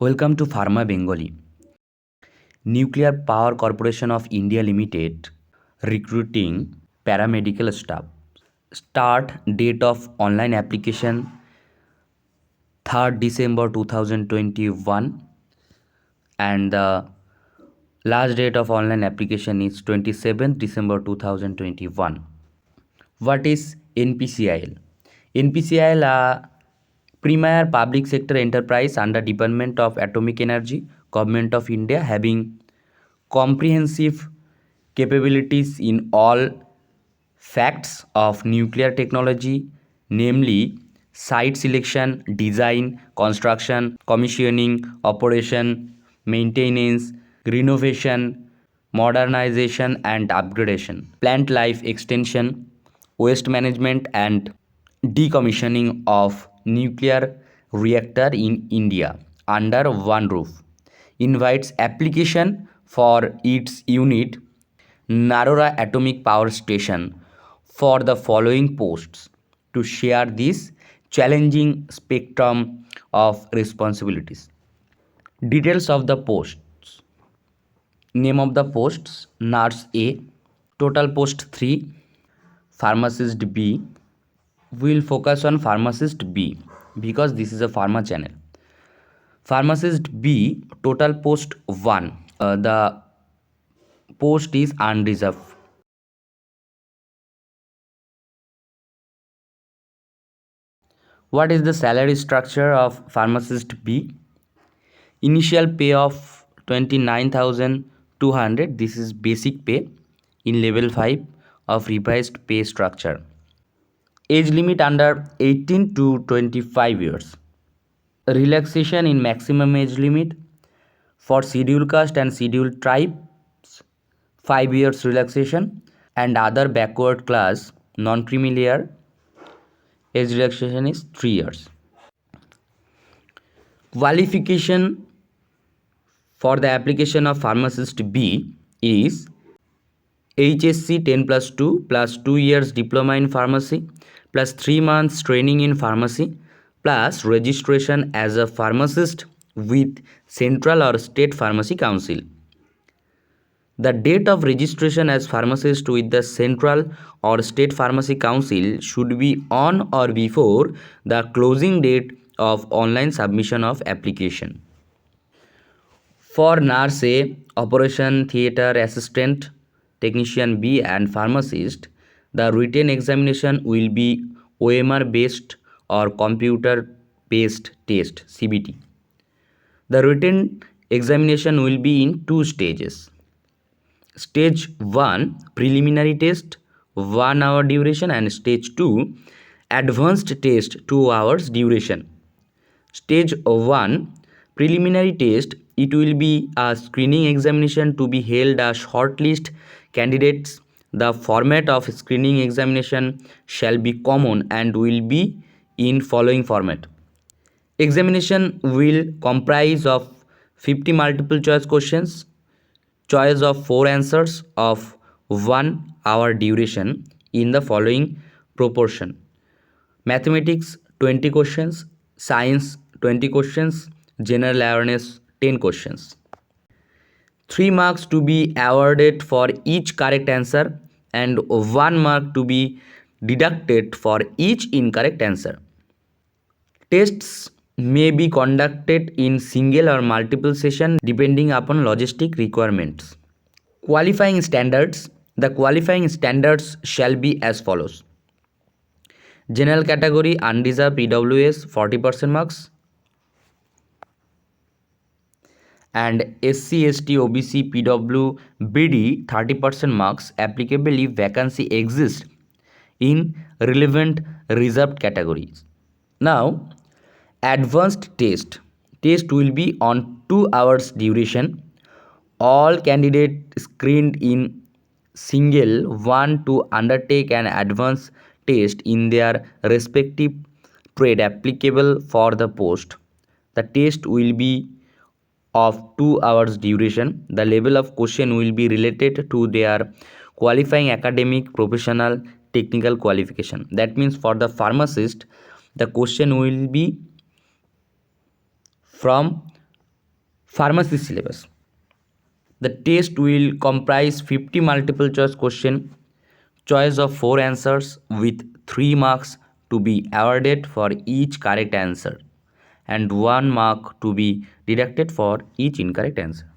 Welcome to Pharma Bengali. Nuclear Power Corporation of India Limited recruiting paramedical staff. Start date of online application 3rd December 2021 and the last date of online application is 27th December 2021. What is NPCIL? NPCIL premier public sector enterprise under Department of Atomic Energy, Government of India, having comprehensive capabilities in all facts of nuclear technology, namely site selection, design, construction, commissioning, operation, maintenance, renovation, modernization and upgradation, plant life extension, waste management and decommissioning of nuclear reactor in India under one roof. Invites application for its unit Narora Atomic Power Station for the following posts to share this challenging spectrum of responsibilities. Details of the posts. Name of the posts: Nurse A, total post 3, Pharmacist B. We will focus on Pharmacist B because this is a pharma channel. Pharmacist B, total post 1. The post is unreserved. What is the salary structure of Pharmacist B? Initial pay of 29,200. This is basic pay in level 5 of revised pay structure. Age limit under 18 to 25 years. Relaxation in maximum age limit for scheduled caste and scheduled tribes, 5 years relaxation, and other backward class non-creamy layer age relaxation is 3 years. Qualification for the application of Pharmacist B is HSC 10 plus 2 plus 2 years diploma in pharmacy plus 3 months training in pharmacy plus registration as a pharmacist with central or state pharmacy council. The date of registration as pharmacist with the central or state pharmacy council should be on or before the closing date of online submission of application. For nurse A, operation theatre assistant, technician B and pharmacist, the written examination will be OMR based or computer based test CBT. The written examination will be in 2 stages. Stage 1 preliminary test 1 hour duration and stage 2 advanced test 2 hours duration. Stage 1 preliminary test, it will be a screening examination to be held a shortlist candidates. The format of screening examination shall be common and will be in following format. Examination will comprise of 50 multiple choice questions, choice of 4 answers of 1 hour duration in the following proportion: mathematics 20 questions, science 20 questions, general awareness 10 questions. 3 marks to be awarded for each correct answer and 1 mark to be deducted for each incorrect answer. Tests may be conducted in single or multiple session depending upon logistic requirements. Qualifying standards. The qualifying standards shall be as follows: general category unreserved PWS 40% marks, and SC ST OBC PWBD 30% marks applicable if vacancy exists in relevant reserved categories. Now, advanced test will be on 2 hours duration. All candidates screened in single want to undertake an advanced test in their respective trade applicable for the post. The test will be of 2 hours duration. The level of question will be related to their qualifying academic, professional, technical qualification. That means for the pharmacist, the question will be from Pharmacy syllabus. The test will comprise 50 multiple choice question, choice of 4 answers with 3 marks to be awarded for each correct answer and 1 mark to be deducted for each incorrect answer.